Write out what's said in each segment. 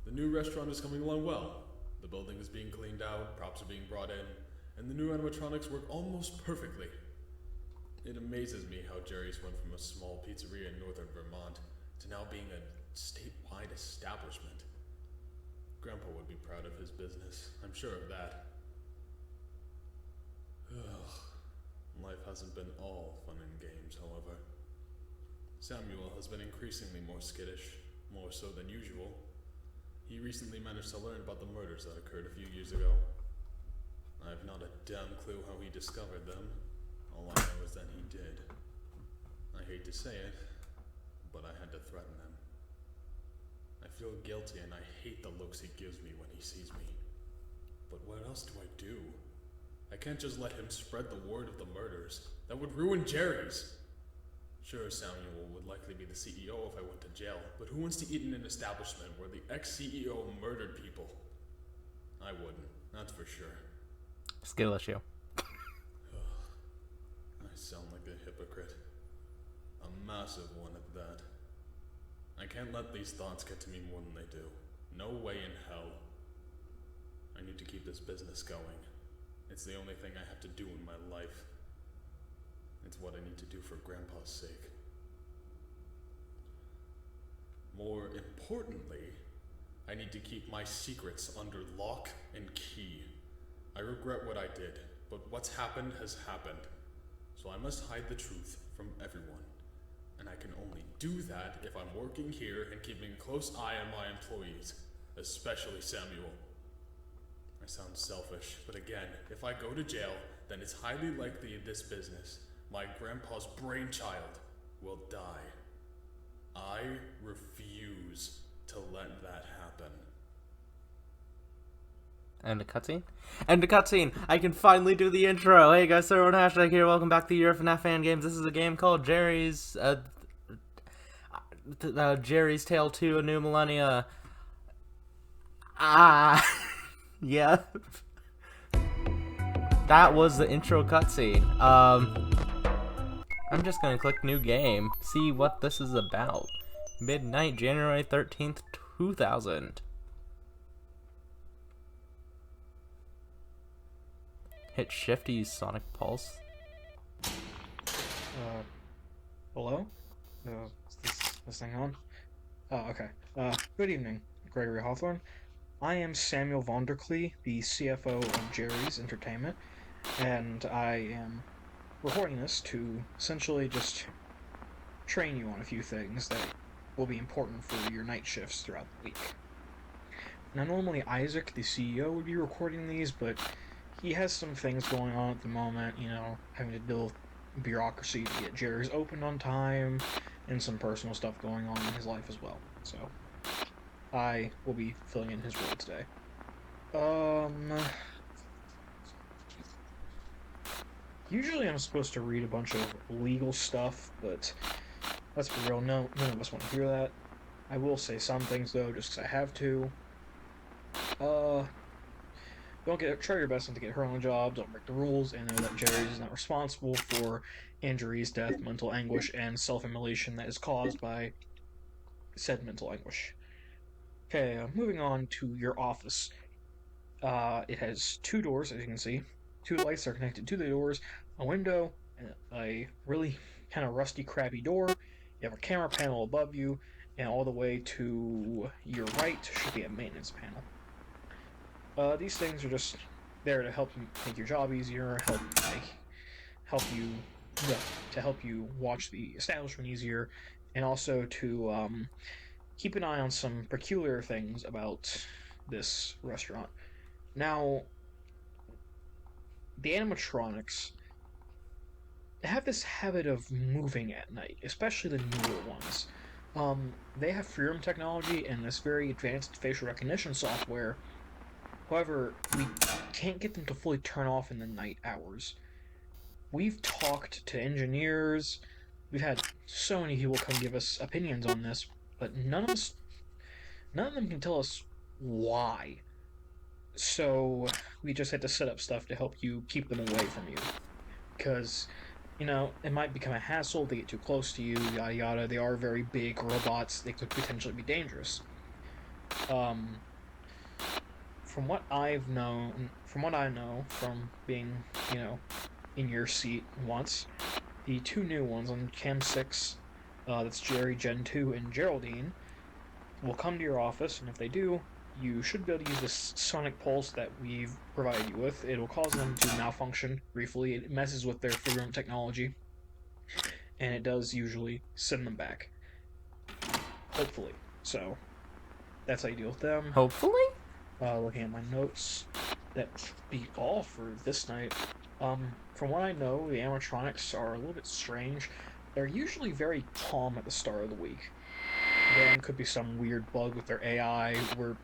The new restaurant is coming along well. The building is being cleaned out, props are being brought in, and the new animatronics work almost perfectly. It amazes me how Jerry's went from a small pizzeria in northern Vermont to now being a statewide establishment. Grandpa would be proud of his business, I'm sure of that. Ugh. Life hasn't been all fun and games, however. Samuel has been increasingly more skittish, more so than usual. He recently managed to learn about the murders that occurred a few years ago. I have not a damn clue how he discovered them. All I know is that he did. I hate to say it, but I had to threaten him. I feel guilty and I hate the looks he gives me when he sees me. But what else do I do? I can't just let him spread the word of the murders. That would ruin Jerry's. Sure, Samuel would likely be the CEO if I went to jail, but who wants to eat in an establishment where the ex-CEO murdered people? I wouldn't, that's for sure. Skill issue. I sound like a hypocrite. A massive one at that. I can't let these thoughts get to me more than they do. No way in hell. I need to keep this business going. It's the only thing I have to do in my life. It's what I need to do for Grandpa's sake. More importantly, I need to keep my secrets under lock and key. I regret what I did, but what's happened has happened. So I must hide the truth from everyone. And I can only do that if I'm working here and keeping a close eye on my employees, especially Samuel. I sound selfish, but again, if I go to jail, then it's highly likely this business, my grandpa's brainchild, will die. I refuse to let that happen. And a cutscene? And a cutscene! I can finally do the intro! Hey guys, everyone, Hashtag here, welcome back to your FNAF Fan Games. This is a game called Jerry's Tale 2, A New Millenia. Yeah. That was the intro cutscene. I'm just gonna click new game, see what this is about. Midnight, January 13th, 2000. Hit shift to use Sonic Pulse. Hello? Is this thing on? Oh, okay. Good evening, Gregory Hawthorne. I am Samuel Vonderklee, the CFO of Jerry's Entertainment, and I am recording this to essentially just train you on a few things that will be important for your night shifts throughout the week. Now, normally Isaac, the CEO, would be recording these, but he has some things going on at the moment, you know, having to deal with bureaucracy to get Jerry's opened on time, and some personal stuff going on in his life as well. So, I will be filling in his role today. Usually I'm supposed to read a bunch of legal stuff, but let's be real, none of us want to hear that. I will say some things, though, just because I have to. Try your best not to get hurt on the job, don't break the rules, and know that Jerry's is not responsible for injuries, death, mental anguish, and self-immolation that is caused by said mental anguish. Okay, moving on to your office. It has two doors, as you can see. Two lights are connected to the doors, a window, and a really kind of rusty, crappy door. You have a camera panel above you, and all the way to your right should be a maintenance panel. These things are just there to help you make your job easier, help you watch the establishment easier, and also to keep an eye on some peculiar things about this restaurant. Now, the animatronics have this habit of moving at night, especially the newer ones. They have Freedom technology and this very advanced facial recognition software. However, we can't get them to fully turn off in the night hours. We've talked to engineers, we've had so many people come give us opinions on this, but none of them can tell us why. So we just had to set up stuff to help you keep them away from you. Because, you know, it might become a hassle, they get too close to you, yada yada. They are very big robots, they could potentially be dangerous. Um, from what I know from being, you know, in your seat once, the two new ones on Cam 6, that's Jerry, Gen 2, and Geraldine, will come to your office, and if they do, you should be able to use this sonic pulse that we've provided you with. It will cause them to malfunction briefly. It messes with their figure technology, and it does usually send them back. Hopefully. So, that's how you deal with them. Hopefully? Looking at my notes, that should be all for this night. From what I know, the animatronics are a little bit strange. They're usually very calm at the start of the week. Then could be some weird bug with their AI. We're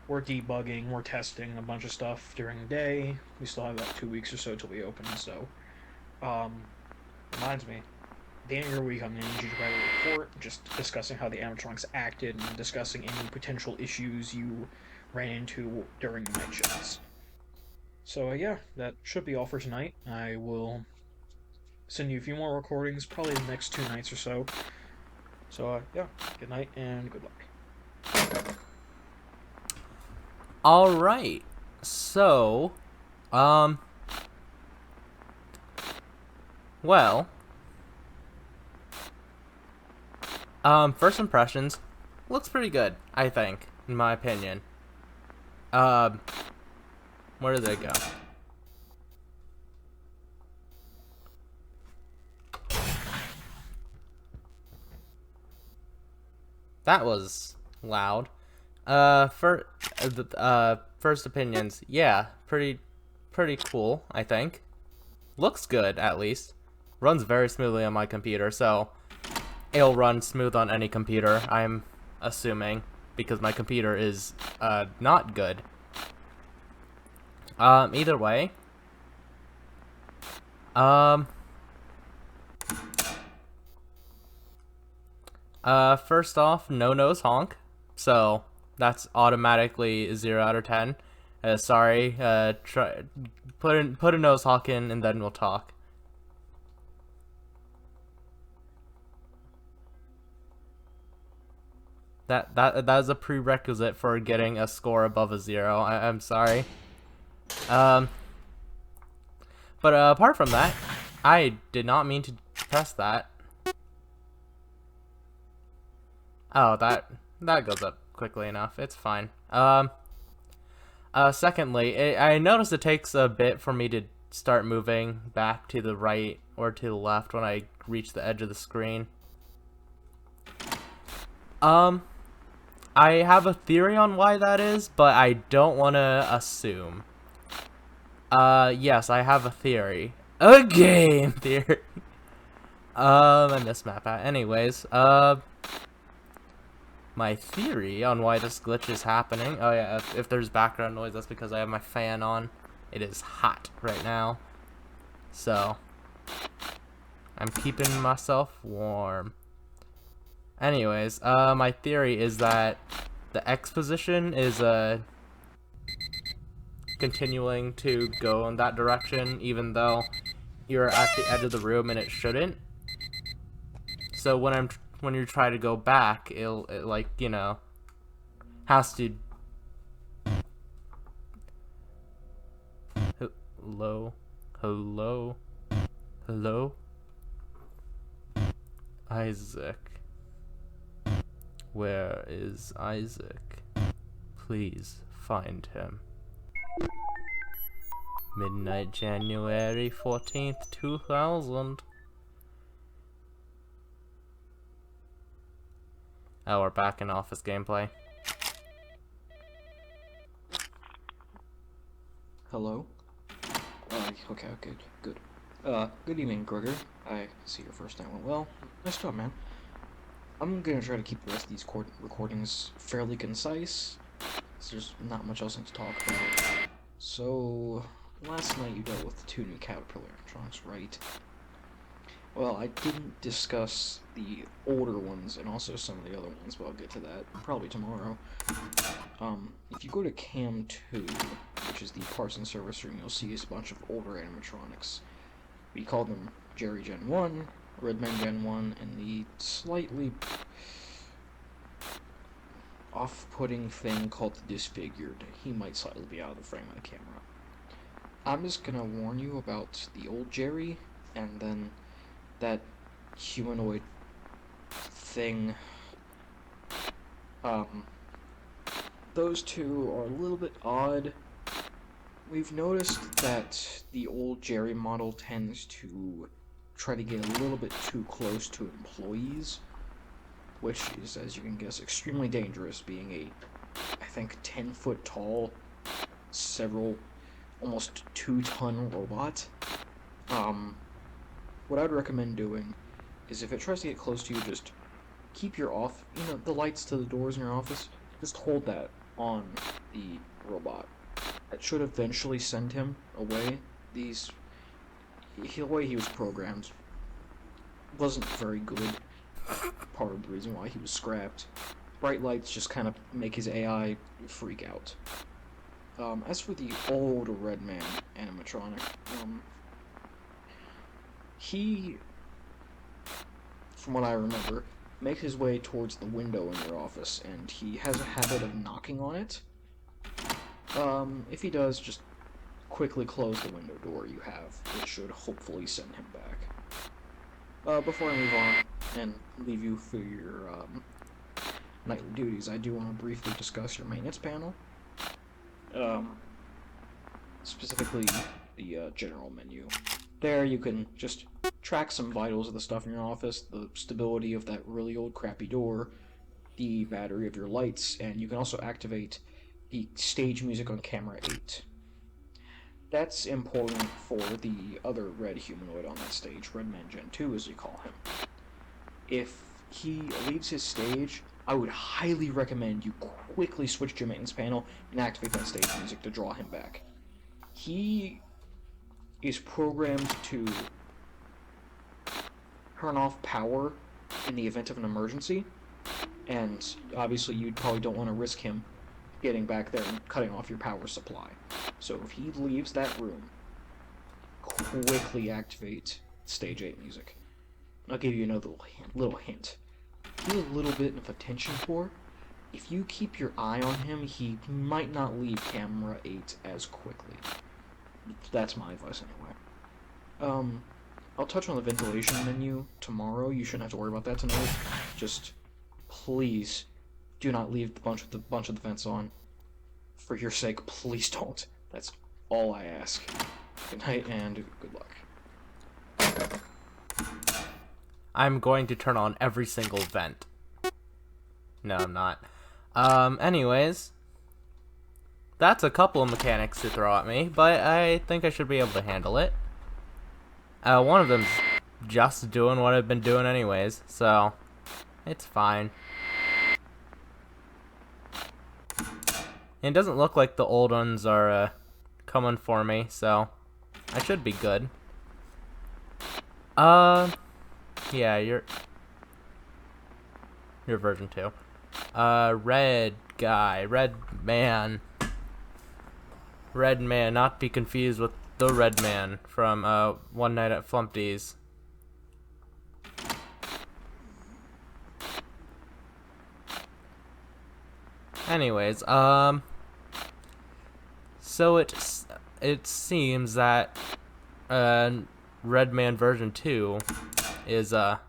debugging, we're testing a bunch of stuff during the day. We still have about 2 weeks or so till we open, so reminds me. At the end of your week, I'm going to need you to write a report just discussing how the animatronics acted and discussing any potential issues you ran into during the night shifts. So, yeah, that should be all for tonight. I will send you a few more recordings, probably the next 2 nights or so. So, yeah, good night and good luck. Alright. So, well, first impressions, looks pretty good, I think, in my opinion. Where did they go? That was loud. First opinions, yeah, pretty cool, I think. Looks good, at least. Runs very smoothly on my computer, so it'll run smooth on any computer, I'm assuming, because my computer is, not good. Either way. First off, no nose honk, so that's automatically 0 out of 10. Sorry, put a nose honk in, and then we'll talk. That is a prerequisite for getting a score above a 0. I'm sorry. But apart from that, I did not mean to press that. Oh, that goes up quickly enough. It's fine. Secondly, I noticed it takes a bit for me to start moving back to the right or to the left when I reach the edge of the screen. I have a theory on why that is, but I don't want to assume. Yes, I have a theory. A game theory. I missed map out. Anyways, my theory on why this glitch is happening. Oh yeah, if there's background noise, that's because I have my fan on. It is hot right now. So, I'm keeping myself warm. Anyways, my theory is that the X position is, continuing to go in that direction, even though you're at the edge of the room and it shouldn't. So when you try to go back, it like, you know, has to. Hello, Isaac. Where is Isaac? Please find him. Midnight, January 14th, 2000. Oh, we're back in office gameplay. Hello? Okay, good. Good evening, Gregor. I see your first night went well. Nice job, man. I'm gonna try to keep the rest of these recordings fairly concise, so there's not much else to talk about. So, last night you dealt with the 2 new Caterpillar animatronics, right? Well, I didn't discuss the older ones and also some of the other ones, but I'll get to that probably tomorrow. If you go to Cam 2, which is the parts and service room, you'll see a bunch of older animatronics. We call them Jerry Gen 1, Redman Gen 1, and the slightly off-putting thing called the disfigured. He might slightly be out of the frame of the camera. I'm just gonna warn you about the old Jerry, and then that humanoid thing. Those two are a little bit odd. We've noticed that the old Jerry model tends to try to get a little bit too close to employees, which is, as you can guess, extremely dangerous, being a, I think, 10-foot tall, almost 2-ton robot. What I'd recommend doing is if it tries to get close to you, just keep the lights to the doors in your office, just hold that on the robot. That should eventually send him away. The way he was programmed wasn't very good. Part of the reason why he was scrapped. Bright lights just kind of make his AI freak out. As for the old Redman animatronic, he, from what I remember, makes his way towards the window in your office, and he has a habit of knocking on it. If he does, just quickly close the window door you have, which should hopefully send him back. Before I move on and leave you for your nightly duties, I do want to briefly discuss your maintenance panel. Specifically the general menu. There you can just track some vitals of the stuff in your office, the stability of that really old crappy door, the battery of your lights, and you can also activate the stage music on camera 8. That's important for the other red humanoid on that stage, Redman Gen 2 as you call him. If he leaves his stage, I would highly recommend you quickly switch to your maintenance panel and activate that stage music to draw him back. He is programmed to turn off power in the event of an emergency, and obviously you probably don't want to risk him getting back there and cutting off your power supply. So if he leaves that room, quickly activate stage 8 music. I'll give you another little hint. He's a little bit of attention whore. If you keep your eye on him, he might not leave camera 8 as quickly. That's my advice anyway. I'll touch on the ventilation menu tomorrow. You shouldn't have to worry about that tonight. Just please do not leave the bunch of the vents on. For your sake, please don't. That's all I ask. Good night and good luck. I'm going to turn on every single vent. No, I'm not. Anyways, that's a couple of mechanics to throw at me, but I think I should be able to handle it. One of them's just doing what I've been doing anyways, so it's fine. It doesn't look like the old ones are coming for me, so I should be good. Yeah, you're version 2. Red guy, red man, not to be confused with the red man from One Night at Flumpty's. Anyways, so it seems that Redman version 2 is a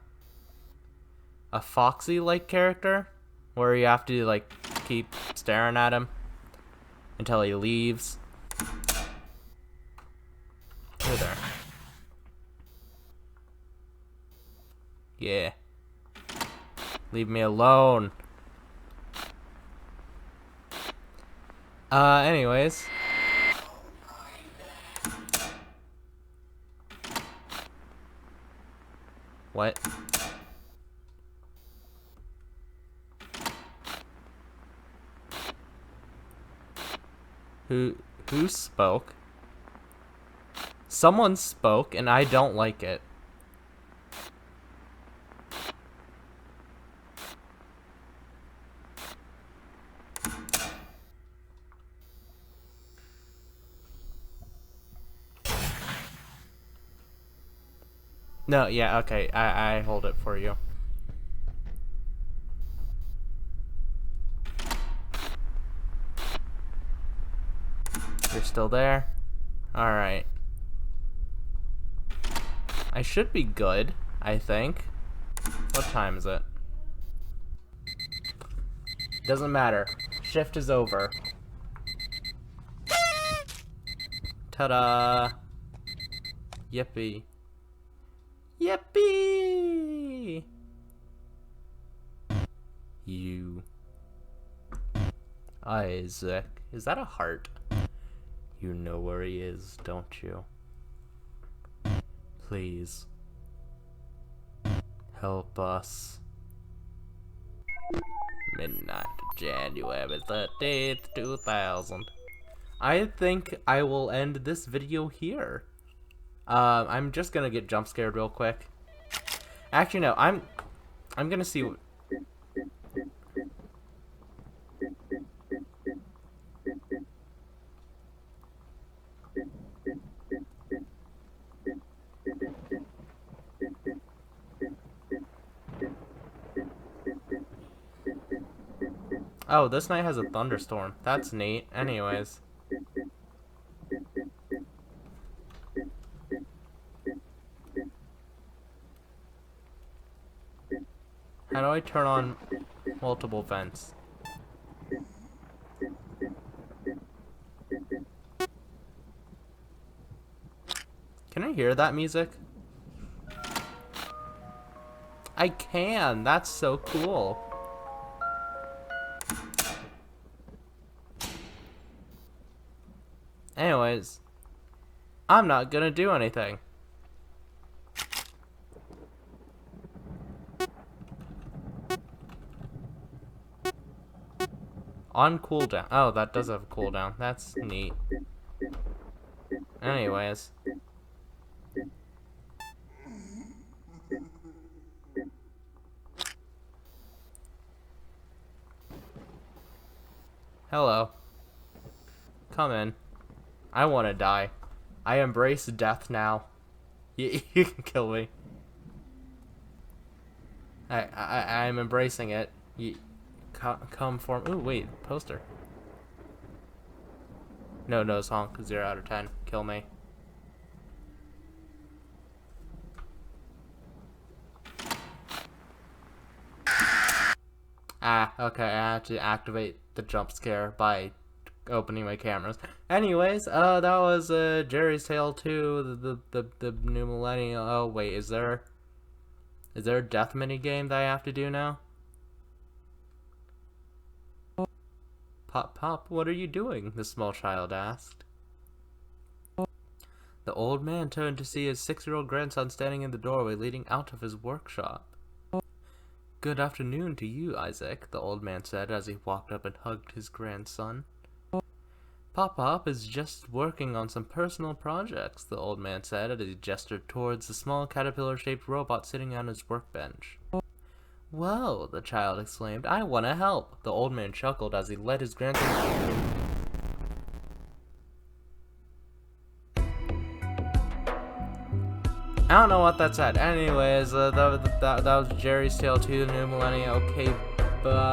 Foxy-like character, where you have to like keep staring at him until he leaves. Hey there. Yeah. Leave me alone. Anyways. What? Who spoke? Someone spoke, and I don't like it. No, yeah, okay, I hold it for you. You're still there? Alright. I should be good, I think. What time is it? Doesn't matter. Shift is over. Ta-da! Yippee. Yippee! You. Isaac. Is that a heart? You know where he is, don't you? Please. Help us. Midnight, January 13th, 2000. I think I will end this video here. I'm just gonna get jump scared real quick. Actually, no, I'm gonna see. Oh, this night has a thunderstorm. That's neat. Anyways. How do I turn on multiple vents? Can I hear that music? I can! That's so cool. Anyways, I'm not gonna do anything. On cooldown. Oh, that does have a cooldown. That's neat. Anyways. Hello. Come in. I want to die. I embrace death now. You can kill me. I'm embracing it. Come for me. Ooh, wait. Poster. No song. 0 out of 10. Kill me. Ah, okay. I have to activate the jump scare by opening my cameras. Anyways, that was Jerry's Tale 2, the new Millenia. Oh wait, is there a death mini game that I have to do now? Pop, what are you doing? The small child asked. The old man turned to see his 6-year-old grandson standing in the doorway leading out of his workshop. Good afternoon to you, Isaac, the old man said as he walked up and hugged his grandson. Pop is just working on some personal projects, the old man said as he gestured towards the small caterpillar-shaped robot sitting on his workbench. Whoa, the child exclaimed. I want to help. The old man chuckled as he led his grandson. I don't know what that said. Anyways, that was Jerry's Tale 2, the new Millenia. Okay, bye.